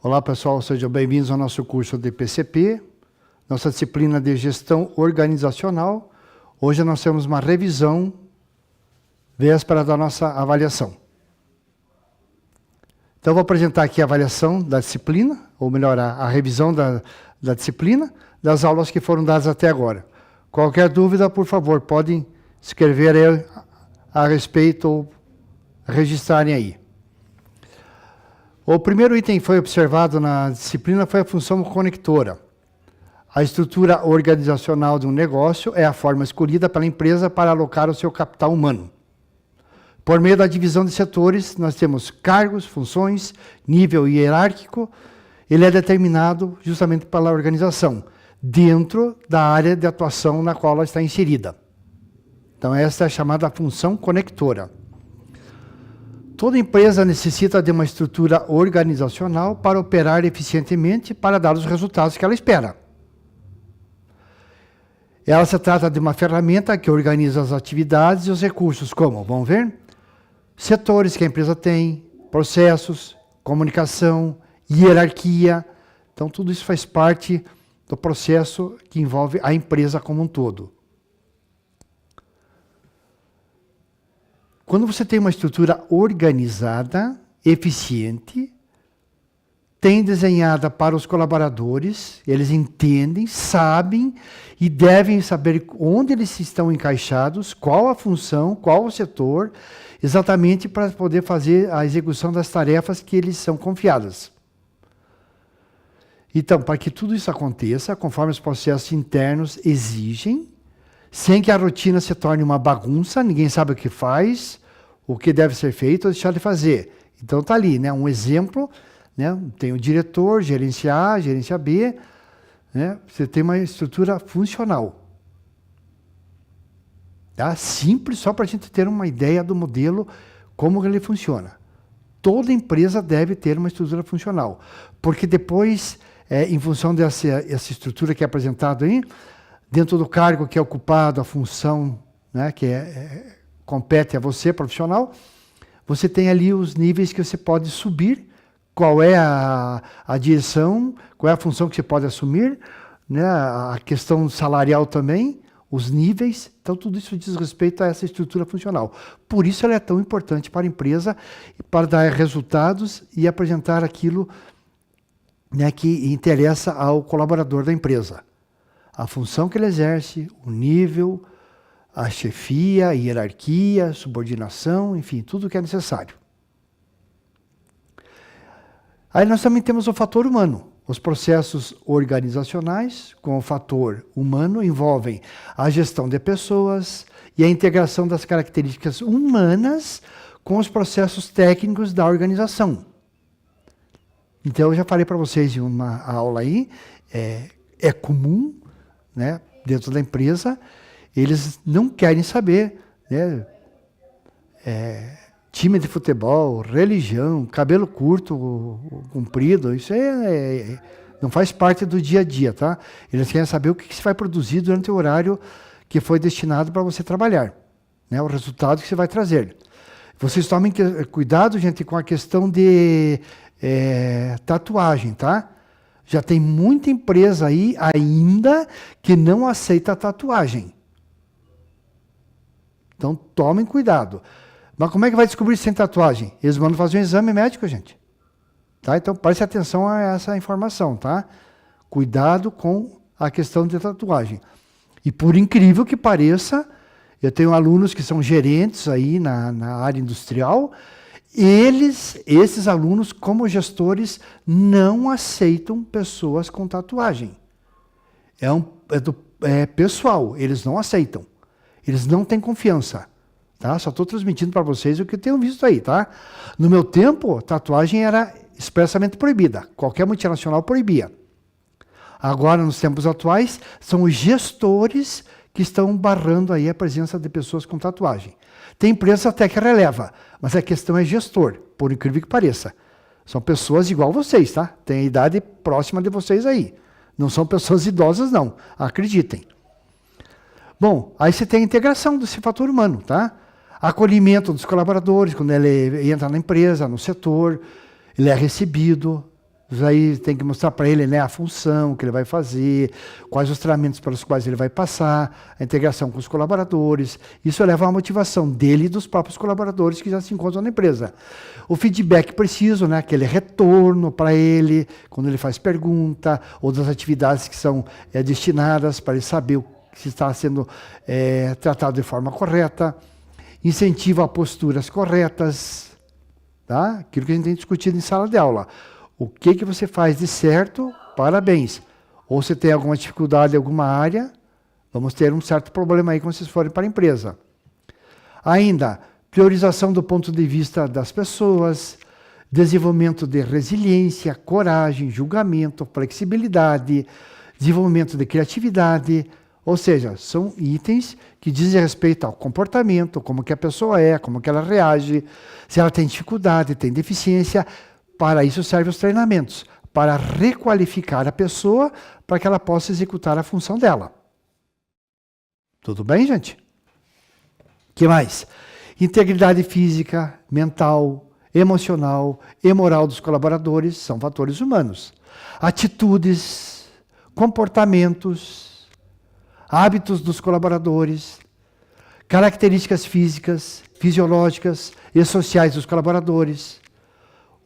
Olá pessoal, sejam bem-vindos ao nosso curso de PCP, nossa disciplina de gestão organizacional. Hoje nós temos uma revisão véspera da nossa avaliação. Então eu vou apresentar aqui a avaliação da disciplina, ou melhor, a revisão da disciplina, das aulas que foram dadas até agora. Qualquer dúvida, por favor, podem escrever aí a respeito ou registrarem aí. O primeiro item que foi observado na disciplina foi a função conectora. A estrutura organizacional de um negócio é a forma escolhida pela empresa para alocar o seu capital humano. Por meio da divisão de setores, nós temos cargos, funções, nível hierárquico. Ele é determinado justamente pela organização, dentro da área de atuação na qual ela está inserida. Então, essa é a chamada função conectora. Toda empresa necessita de uma estrutura organizacional para operar eficientemente para dar os resultados que ela espera. Ela se trata de uma ferramenta que organiza as atividades e os recursos, como, vamos ver? Setores que a empresa tem, processos, comunicação, hierarquia. Então, tudo isso faz parte do processo que envolve a empresa como um todo. Quando você tem uma estrutura organizada, eficiente, tem desenhada para os colaboradores, eles entendem, sabem e devem saber onde eles estão encaixados, qual a função, qual o setor, exatamente para poder fazer a execução das tarefas que eles são confiadas. Então, para que tudo isso aconteça, conforme os processos internos exigem, sem que a rotina se torne uma bagunça, ninguém sabe o que faz, o que deve ser feito ou deixar de fazer. Então está ali, né, um exemplo, né, tem o diretor, gerência A, gerência B, né, você tem uma estrutura funcional. Tá? Simples, só para a gente ter uma ideia do modelo, como ele funciona. Toda empresa deve ter uma estrutura funcional, porque depois, em função dessa estrutura que é apresentada aí, dentro do cargo que é ocupado, a função, né, que compete a você, profissional, você tem ali os níveis que você pode subir, qual é a direção, qual é a função que você pode assumir, né, a questão salarial também, os níveis. Então, tudo isso diz respeito a essa estrutura funcional. Por isso ela é tão importante para a empresa, para dar resultados e apresentar aquilo, né, que interessa ao colaborador da empresa. A função que ele exerce, o nível, a chefia, a hierarquia, subordinação, enfim, tudo o que é necessário. Aí nós também temos o fator humano. Os processos organizacionais com o fator humano envolvem a gestão de pessoas e a integração das características humanas com os processos técnicos da organização. Então, eu já falei para vocês em uma aula aí, é comum, né, dentro da empresa, eles não querem saber, né, time de futebol, religião, cabelo curto, comprido, isso não faz parte do dia a dia, tá? Eles querem saber o que se vai produzir durante o horário que foi destinado para você trabalhar, né, o resultado que você vai trazer. Vocês tomem cuidado, gente, com a questão de tatuagem, tá? Já tem muita empresa aí ainda que não aceita tatuagem. Então, tomem cuidado. Mas como é que vai descobrir sem tatuagem? Eles mandam fazer um exame médico, gente. Tá? Então, preste atenção a essa informação, tá? Cuidado com a questão de tatuagem. E por incrível que pareça, eu tenho alunos que são gerentes aí na área industrial, esses alunos, como gestores, não aceitam pessoas com tatuagem. É pessoal, eles não aceitam. Eles não têm confiança, tá? Só estou transmitindo para vocês o que eu tenho visto aí, tá? No meu tempo, tatuagem era expressamente proibida. Qualquer multinacional proibia. Agora, nos tempos atuais, são os gestores que estão barrando aí a presença de pessoas com tatuagem. Tem empresa até que releva, mas a questão é gestor, por incrível que pareça. São pessoas igual vocês, tá? Tem a idade próxima de vocês aí. Não são pessoas idosas, não. Acreditem. Bom, aí você tem a integração desse fator humano, tá? Acolhimento dos colaboradores, quando ele entra na empresa, no setor, ele é recebido, Aí tem que mostrar para ele, né, a função que ele vai fazer, quais os treinamentos pelos quais ele vai passar, a integração com os colaboradores. Isso leva à motivação dele e dos próprios colaboradores que já se encontram na empresa. O feedback preciso, né, aquele retorno para ele, quando ele faz pergunta, ou das atividades que são destinadas para ele saber se está sendo tratado de forma correta. Incentiva a posturas corretas, tá? Aquilo que a gente tem discutido em sala de aula. O que você faz de certo, parabéns. Ou se tem alguma dificuldade em alguma área, vamos ter um certo problema aí quando vocês forem para a empresa. Ainda, priorização do ponto de vista das pessoas, desenvolvimento de resiliência, coragem, julgamento, flexibilidade, desenvolvimento de criatividade, ou seja, são itens que dizem respeito ao comportamento, como que a pessoa é, como que ela reage, se ela tem dificuldade, tem deficiência. Para isso servem os treinamentos, para requalificar a pessoa, para que ela possa executar a função dela. Tudo bem, gente? O que mais? Integridade física, mental, emocional e moral dos colaboradores são fatores humanos. Atitudes, comportamentos, hábitos dos colaboradores, características físicas, fisiológicas e sociais dos colaboradores,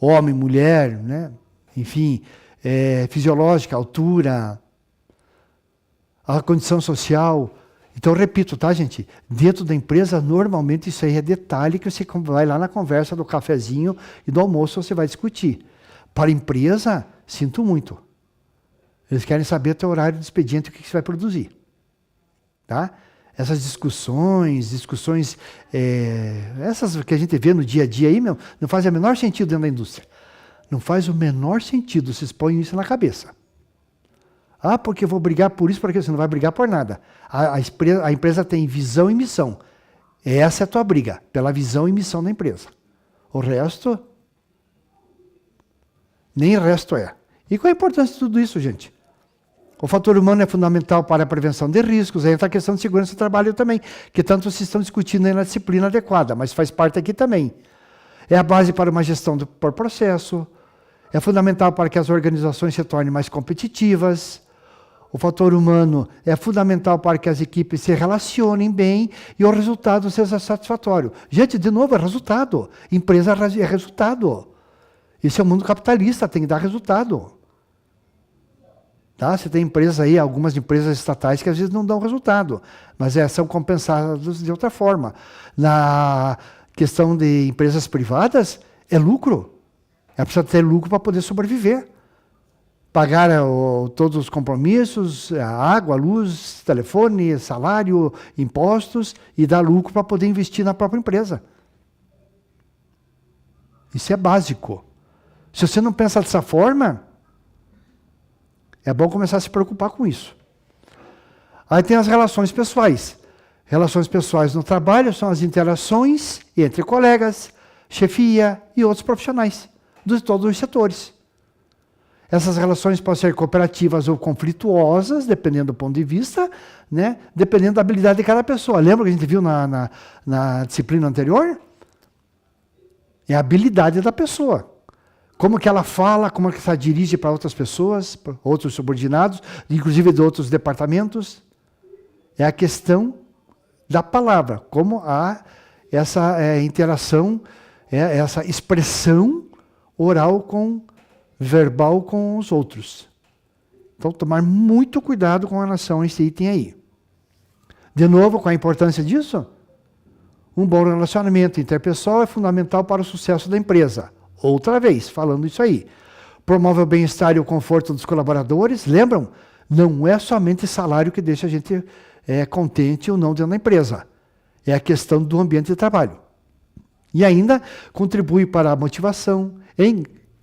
homem, mulher, né? Enfim, fisiológica, altura, a condição social. Então, repito, tá, gente? Dentro da empresa, normalmente isso aí é detalhe que você vai lá na conversa do cafezinho e do almoço você vai discutir. Para a empresa, sinto muito. Eles querem saber até o horário do expediente o que você vai produzir. Tá? Essas discussões, essas que a gente vê no dia a dia aí, não faz o menor sentido dentro da indústria. Não faz o menor sentido, vocês põem isso na cabeça. Ah, porque eu vou brigar por isso, porque você não vai brigar por nada. A empresa tem visão e missão. Essa é a tua briga, pela visão e missão da empresa. O resto, nem o resto é. E qual a importância de tudo isso, gente? O fator humano é fundamental para a prevenção de riscos, aí entra a questão de segurança do trabalho também, que tanto vocês estão discutindo aí na disciplina adequada, mas faz parte aqui também. É a base para uma gestão por processo, é fundamental para que as organizações se tornem mais competitivas. O fator humano é fundamental para que as equipes se relacionem bem e o resultado seja satisfatório. Gente, de novo, é resultado. Empresa é resultado. Esse é o mundo capitalista, tem que dar resultado. Tá? Você tem empresas aí, algumas empresas estatais que às vezes não dão resultado, mas são compensadas de outra forma. Na questão de empresas privadas, é lucro. É preciso ter lucro para poder sobreviver. Pagar todos os compromissos, a água, a luz, telefone, salário, impostos, e dar lucro para poder investir na própria empresa. Isso é básico. Se você não pensa dessa forma, é bom começar a se preocupar com isso. Aí tem as relações pessoais. Relações pessoais no trabalho são as interações entre colegas, chefia e outros profissionais de todos os setores. Essas relações podem ser cooperativas ou conflituosas, dependendo do ponto de vista, né? Dependendo da habilidade de cada pessoa. Lembra que a gente viu na disciplina anterior? É a habilidade da pessoa. Como que ela fala, como que ela dirige para outras pessoas, para outros subordinados, inclusive de outros departamentos. É a questão da palavra, como há essa interação, essa expressão oral verbal com os outros. Então, tomar muito cuidado com relação a esse item aí. De novo, qual a importância disso? Um bom relacionamento interpessoal é fundamental para o sucesso da empresa. Outra vez, falando isso aí. Promove o bem-estar e o conforto dos colaboradores. Lembram? Não é somente salário que deixa a gente contente ou não dentro da empresa. É a questão do ambiente de trabalho. E ainda contribui para a motivação,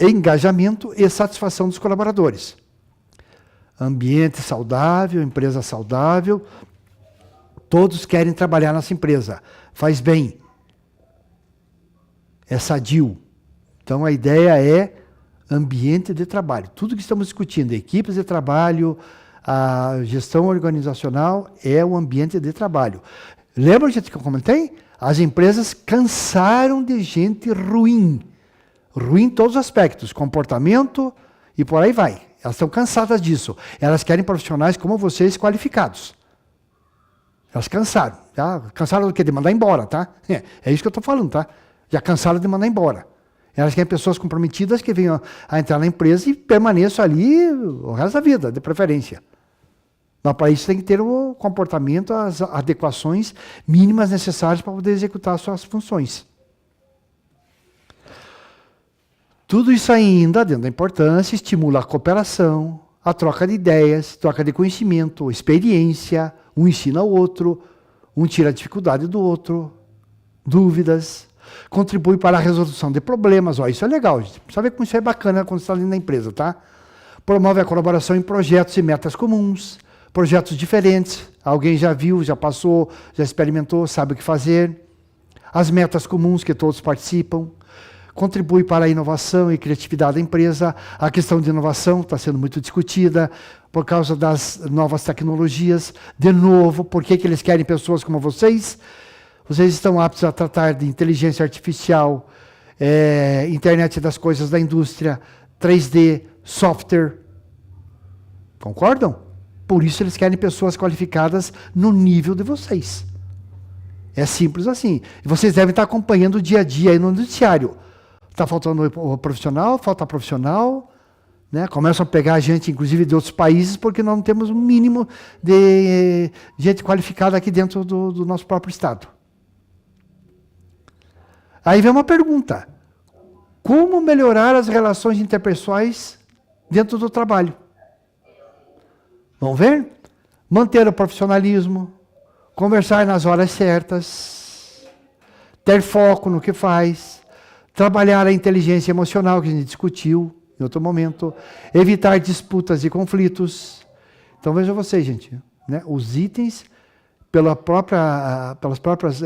engajamento e satisfação dos colaboradores. Ambiente saudável, empresa saudável. Todos querem trabalhar nessa empresa. Faz bem. É sadio. Então, a ideia é ambiente de trabalho. Tudo que estamos discutindo, equipes de trabalho, a gestão organizacional, é o ambiente de trabalho. Lembra, gente, que eu comentei? As empresas cansaram de gente ruim. Ruim em todos os aspectos, comportamento E por aí vai. Elas estão cansadas disso. Elas querem profissionais como vocês, qualificados. Elas cansaram. Já cansaram do quê? De mandar embora, tá? É isso que eu estou falando, tá? Já cansaram de mandar embora. Elas querem pessoas comprometidas que venham a entrar na empresa e permaneçam ali o resto da vida, de preferência. Mas para isso tem que ter o comportamento, as adequações mínimas necessárias para poder executar as suas funções. Tudo isso ainda, dentro da importância, estimula a cooperação, a troca de ideias, troca de conhecimento, experiência, um ensina ao outro, um tira a dificuldade do outro, dúvidas, contribui para a resolução de problemas. Ó, isso é legal, gente. Precisa ver como isso é bacana quando você está ali na empresa, tá? Promove a colaboração em projetos e metas comuns, projetos diferentes. Alguém já viu, já passou, já experimentou, sabe o que fazer. As metas comuns que todos participam. Contribui para a inovação e criatividade da empresa. A questão de inovação está sendo muito discutida por causa das novas tecnologias. De novo, por que eles querem pessoas como vocês? Vocês estão aptos a tratar de inteligência artificial, internet das coisas da indústria, 3D, software. Concordam? Por isso eles querem pessoas qualificadas no nível de vocês. É simples assim. E vocês devem estar acompanhando o dia a dia aí no noticiário. Está faltando o profissional, falta profissional, né? Começam a pegar a gente, inclusive, de outros países, porque nós não temos um mínimo de gente qualificada aqui dentro do nosso próprio estado. Aí vem uma pergunta. Como melhorar as relações interpessoais dentro do trabalho? Vamos ver? Manter o profissionalismo, conversar nas horas certas, ter foco no que faz, trabalhar a inteligência emocional, que a gente discutiu em outro momento, evitar disputas e conflitos. Então veja vocês, gente, né? Os itens, pelas próprias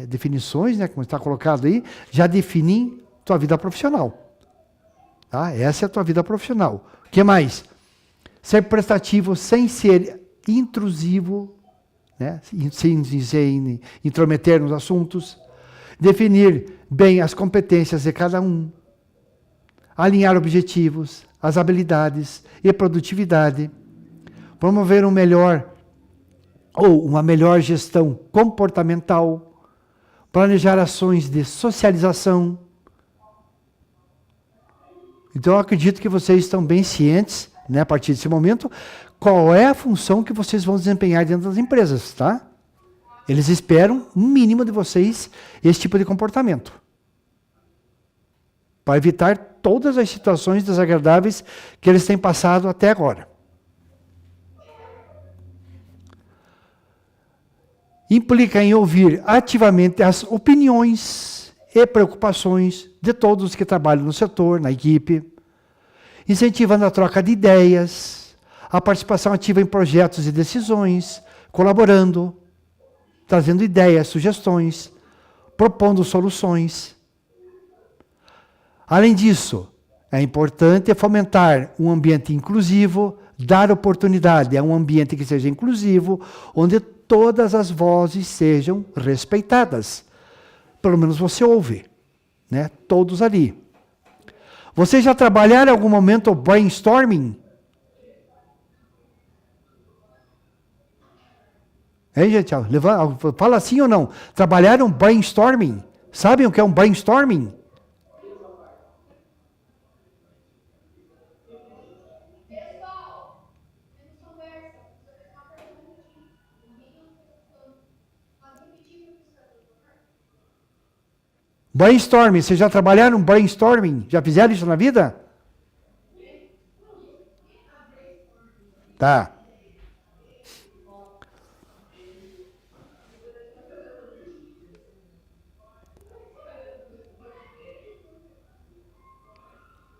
definições, né, como está colocado aí, já definem tua vida profissional. Tá? Essa é a tua vida profissional. O que mais? Ser prestativo sem ser intrusivo, né? Sem se intrometer nos assuntos. Definir bem as competências de cada um. Alinhar objetivos, as habilidades e produtividade. Promover uma melhor gestão comportamental. Planejar ações de socialização. Então eu acredito que vocês estão bem cientes, né, a partir desse momento, qual é a função que vocês vão desempenhar dentro das empresas, tá? Eles esperam um mínimo de vocês esse tipo de comportamento. Para evitar todas as situações desagradáveis que eles têm passado até agora. Implica em ouvir ativamente as opiniões e preocupações de todos que trabalham no setor, na equipe, incentivando a troca de ideias, a participação ativa em projetos e decisões, colaborando, trazendo ideias, sugestões, propondo soluções. Além disso, é importante fomentar um ambiente inclusivo, dar oportunidade a um ambiente que seja inclusivo, onde todas as vozes sejam respeitadas. Pelo menos você ouve, né? Todos ali. Vocês já trabalharam em algum momento o brainstorming? Hein, gente? Fala sim ou não. Trabalharam brainstorming? Sabem o que é um brainstorming? Brainstorming, vocês já trabalharam brainstorming? Já fizeram isso na vida? Tá.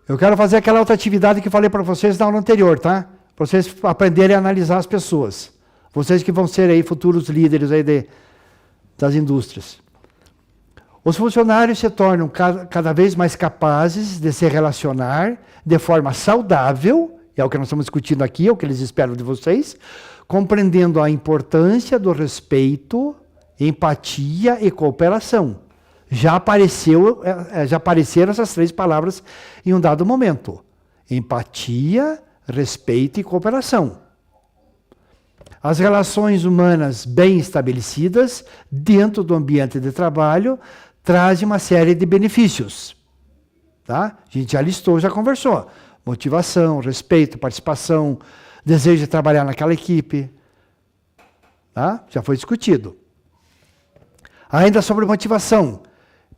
Eu quero fazer aquela outra atividade que falei para vocês na aula anterior, tá? Para vocês aprenderem a analisar as pessoas. Vocês que vão ser aí futuros líderes aí das indústrias. Os funcionários se tornam cada vez mais capazes de se relacionar de forma saudável, é o que nós estamos discutindo aqui, é o que eles esperam de vocês, compreendendo a importância do respeito, empatia e cooperação. Já apareceram essas três palavras em um dado momento. Empatia, respeito e cooperação. As relações humanas bem estabelecidas dentro do ambiente de trabalho trazem uma série de benefícios. Tá? A gente já listou, já conversou. Motivação, respeito, participação, desejo de trabalhar naquela equipe. Tá? Já foi discutido. Ainda sobre motivação.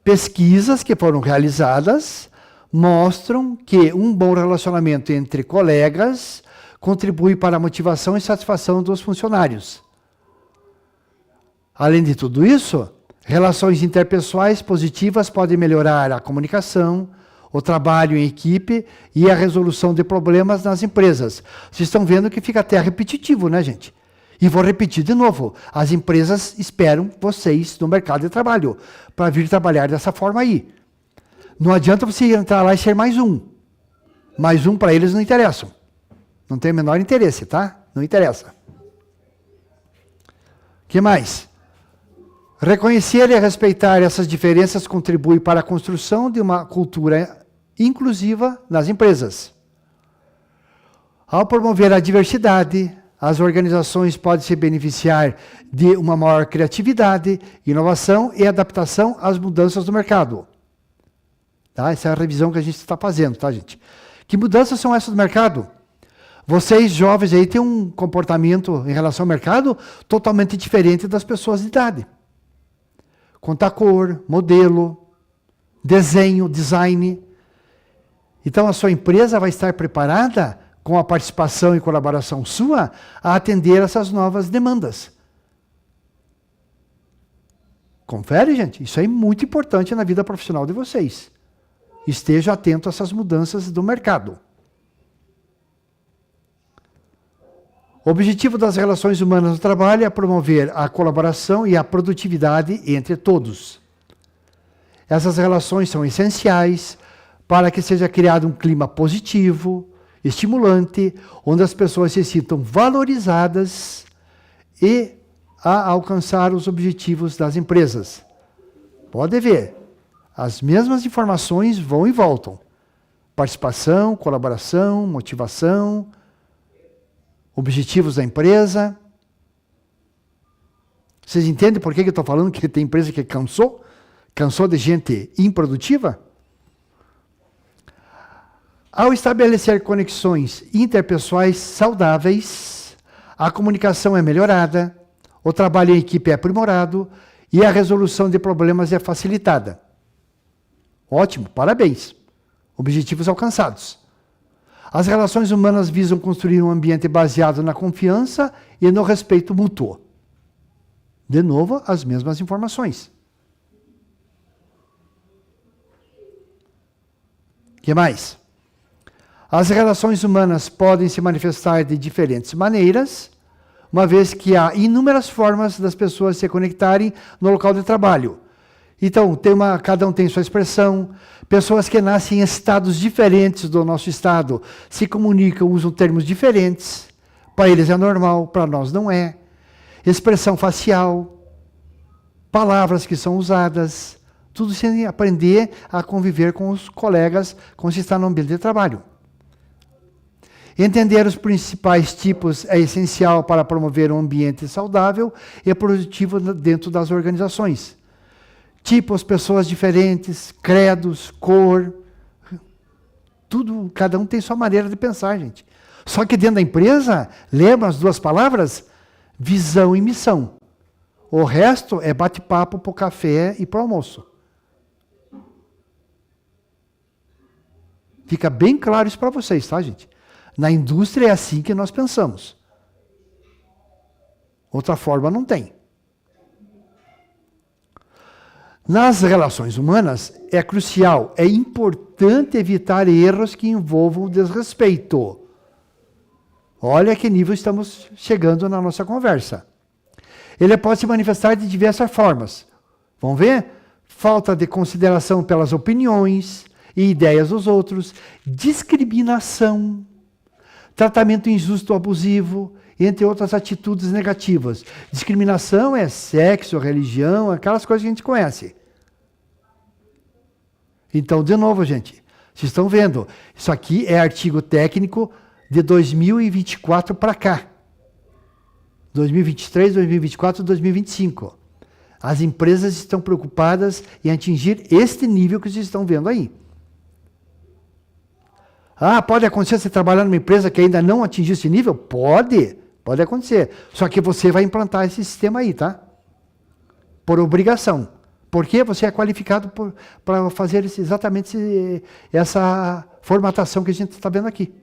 Pesquisas que foram realizadas mostram que um bom relacionamento entre colegas contribui para a motivação e satisfação dos funcionários. Além de tudo isso, relações interpessoais positivas podem melhorar a comunicação, o trabalho em equipe e a resolução de problemas nas empresas. Vocês estão vendo que fica até repetitivo, né, gente? E vou repetir de novo. As empresas esperam vocês no mercado de trabalho para vir trabalhar dessa forma aí. Não adianta você entrar lá e ser mais um. Mais um para eles não interessa. Não tem o menor interesse, tá? Não interessa. O que mais? Reconhecer e respeitar essas diferenças contribui para a construção de uma cultura inclusiva nas empresas. Ao promover a diversidade, as organizações podem se beneficiar de uma maior criatividade, inovação e adaptação às mudanças do mercado. Tá? Essa é a revisão que a gente está fazendo, tá, gente? Que mudanças são essas do mercado? Vocês, jovens, aí têm um comportamento em relação ao mercado totalmente diferente das pessoas de idade. Quanto à cor, modelo, desenho, design. Então, a sua empresa vai estar preparada, com a participação e colaboração sua, a atender essas novas demandas. Confere, gente? Isso é muito importante na vida profissional de vocês. Esteja atento a essas mudanças do mercado. O objetivo das relações humanas no trabalho é promover a colaboração e a produtividade entre todos. Essas relações são essenciais para que seja criado um clima positivo, estimulante, onde as pessoas se sintam valorizadas e a alcançar os objetivos das empresas. Pode ver, as mesmas informações vão e voltam. Participação, colaboração, motivação, objetivos da empresa. Vocês entendem por que eu estou falando que tem empresa que cansou? Cansou de gente improdutiva? Ao estabelecer conexões interpessoais saudáveis, a comunicação é melhorada, o trabalho em equipe é aprimorado e a resolução de problemas é facilitada. Ótimo, parabéns. Objetivos alcançados. As relações humanas visam construir um ambiente baseado na confiança e no respeito mútuo. De novo, as mesmas informações. O que mais? As relações humanas podem se manifestar de diferentes maneiras, uma vez que há inúmeras formas das pessoas se conectarem no local de trabalho. Então, cada um tem sua expressão. Pessoas que nascem em estados diferentes do nosso estado se comunicam, usam termos diferentes. Para eles é normal, para nós não é. Expressão facial, palavras que são usadas, tudo sem aprender a conviver com os colegas quando se está no ambiente de trabalho. Entender os principais tipos é essencial para promover um ambiente saudável e produtivo dentro das organizações. Tipos, pessoas diferentes, credos, cor, tudo, cada um tem sua maneira de pensar, gente. Só que dentro da empresa, lembra as duas palavras? Visão e missão. O resto é bate-papo para o café e para o almoço. Fica bem claro isso para vocês, tá, gente? Na indústria é assim que nós pensamos. Outra forma não tem. Nas relações humanas, é crucial, é importante evitar erros que envolvam desrespeito. Olha a que nível estamos chegando na nossa conversa. Ele pode se manifestar de diversas formas. Vamos ver? Falta de consideração pelas opiniões e ideias dos outros, discriminação, tratamento injusto ou abusivo, entre outras atitudes negativas. Discriminação é sexo, religião, aquelas coisas que a gente conhece. Então, de novo, gente, Vocês estão vendo, isso aqui é artigo técnico de 2024 para cá. 2023, 2024, 2025. As empresas estão preocupadas em atingir este nível que vocês estão vendo aí. Ah, pode acontecer você trabalhar numa empresa que ainda não atingiu esse nível? Pode acontecer. Só que você vai implantar esse sistema aí, tá? Por obrigação. Porque você é qualificado para fazer exatamente essa formatação que a gente está vendo aqui.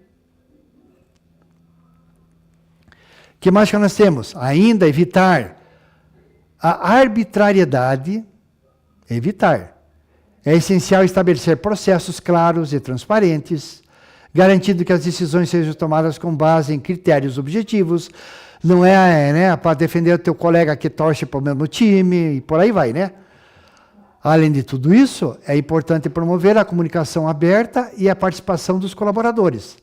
O que mais que nós temos? Ainda evitar a arbitrariedade. Evitar. É essencial estabelecer processos claros e transparentes, garantindo que as decisões sejam tomadas com base em critérios objetivos. Não é, né, para defender o teu colega que torce para o mesmo time e por aí vai, né? Além de tudo isso, é importante promover a comunicação aberta e a participação dos colaboradores.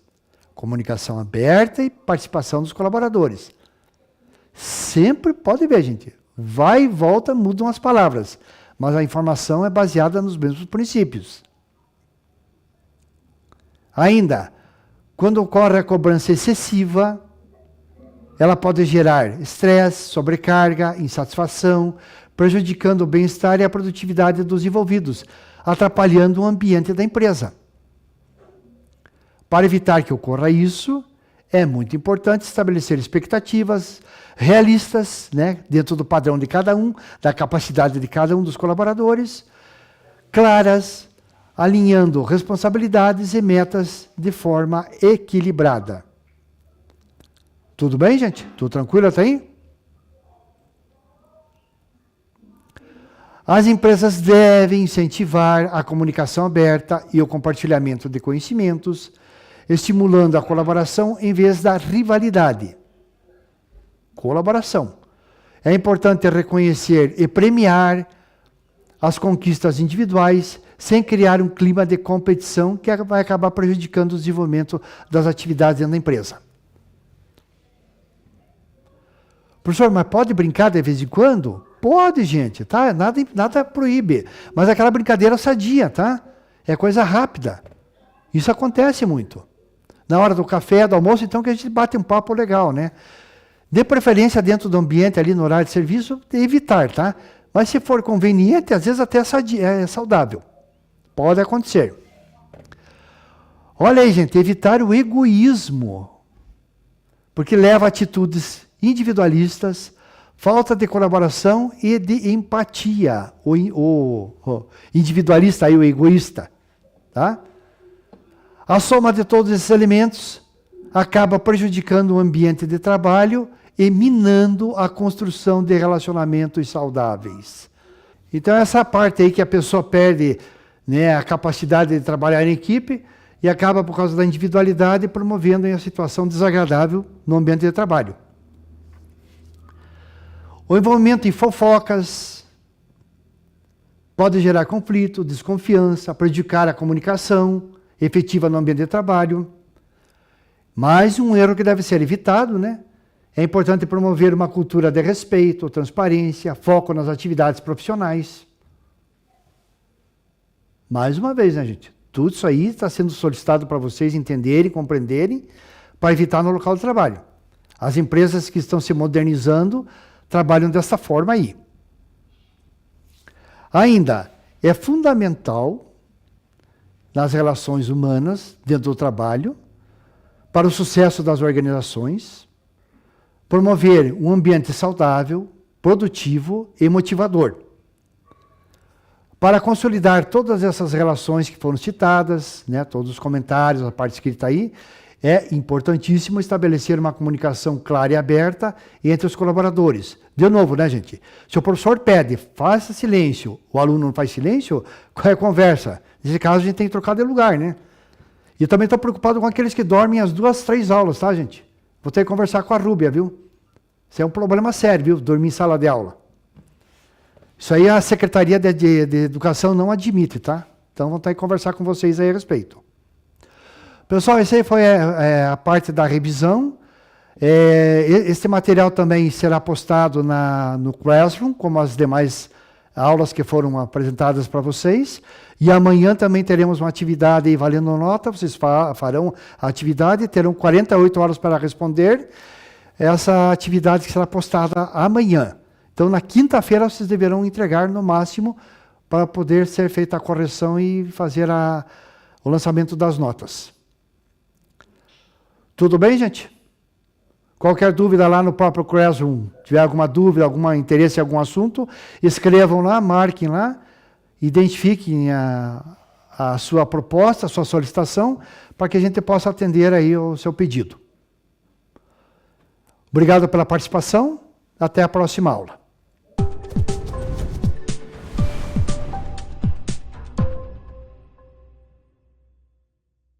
Comunicação aberta e participação dos colaboradores. Sempre pode ver, gente. Vai e volta, mudam as palavras. Mas a informação é baseada nos mesmos princípios. Ainda, quando ocorre a cobrança excessiva, ela pode gerar estresse, sobrecarga, insatisfação, prejudicando o bem-estar e a produtividade dos envolvidos, atrapalhando o ambiente da empresa. Para evitar que ocorra isso, é muito importante estabelecer expectativas realistas, né, dentro do padrão de cada um, da capacidade de cada um dos colaboradores, claras, alinhando responsabilidades e metas de forma equilibrada. Tudo bem, gente? Tudo tranquilo até aí? As empresas devem incentivar a comunicação aberta e o compartilhamento de conhecimentos, estimulando a colaboração em vez da rivalidade. Colaboração. É importante reconhecer e premiar as conquistas individuais sem criar um clima de competição que vai acabar prejudicando o desenvolvimento das atividades dentro da empresa. Professor, mas pode brincar de vez em quando? Pode, gente, tá? Nada proíbe. Mas aquela brincadeira sadia, tá? É coisa rápida. Isso acontece muito. Na hora do café, do almoço, então que a gente bate um papo legal, né? De preferência dentro do ambiente ali no horário de serviço, evitar, tá? Mas se for conveniente, às vezes até é saudável. Pode acontecer. Olha aí, gente, evitar o egoísmo. Porque leva a atitudes individualistas, falta de colaboração e de empatia. O individualista e o egoísta. Tá? A soma de todos esses elementos acaba prejudicando o ambiente de trabalho e minando a construção de relacionamentos saudáveis. Então, essa parte aí que a pessoa perde, né, a capacidade de trabalhar em equipe e acaba, por causa da individualidade, promovendo uma situação desagradável no ambiente de trabalho. O envolvimento em fofocas pode gerar conflito, desconfiança, prejudicar a comunicação efetiva no ambiente de trabalho. Mais um erro que deve ser evitado, né? É importante promover uma cultura de respeito, transparência, foco nas atividades profissionais. Mais uma vez, né, gente? Tudo isso aí está sendo solicitado para vocês entenderem, compreenderem, para evitar no local de trabalho. As empresas que estão se modernizando trabalham dessa forma aí. Ainda, é fundamental nas relações humanas, dentro do trabalho, para o sucesso das organizações, promover um ambiente saudável, produtivo e motivador. Para consolidar todas essas relações que foram citadas, né, todos os comentários, a parte escrita aí, é importantíssimo estabelecer uma comunicação clara e aberta entre os colaboradores. De novo, né, gente? Se o professor pede, faça silêncio, o aluno não faz silêncio, qual é a conversa? Nesse caso, a gente tem que trocar de lugar, né? E eu também estou preocupado com aqueles que dormem as 2, 3 aulas, tá, gente? Vou ter que conversar com a Rúbia, viu? Isso é um problema sério, viu? Dormir em sala de aula. Isso aí a Secretaria de Educação não admite, tá? Então, vou ter que conversar com vocês aí a respeito. Pessoal, essa aí foi a parte da revisão. Este material também será postado no Classroom, como as demais aulas que foram apresentadas para vocês. E amanhã também teremos uma atividade aí valendo nota. Vocês farão a atividade, terão 48 horas para responder. Essa atividade que será postada amanhã. Então, na quinta-feira, vocês deverão entregar no máximo para poder ser feita a correção e fazer o lançamento das notas. Tudo bem, gente? Qualquer dúvida lá no próprio Classroom, tiver alguma dúvida, algum interesse em algum assunto, escrevam lá, marquem lá, identifiquem a sua proposta, a sua solicitação, para que a gente possa atender aí o seu pedido. Obrigado pela participação, até a próxima aula.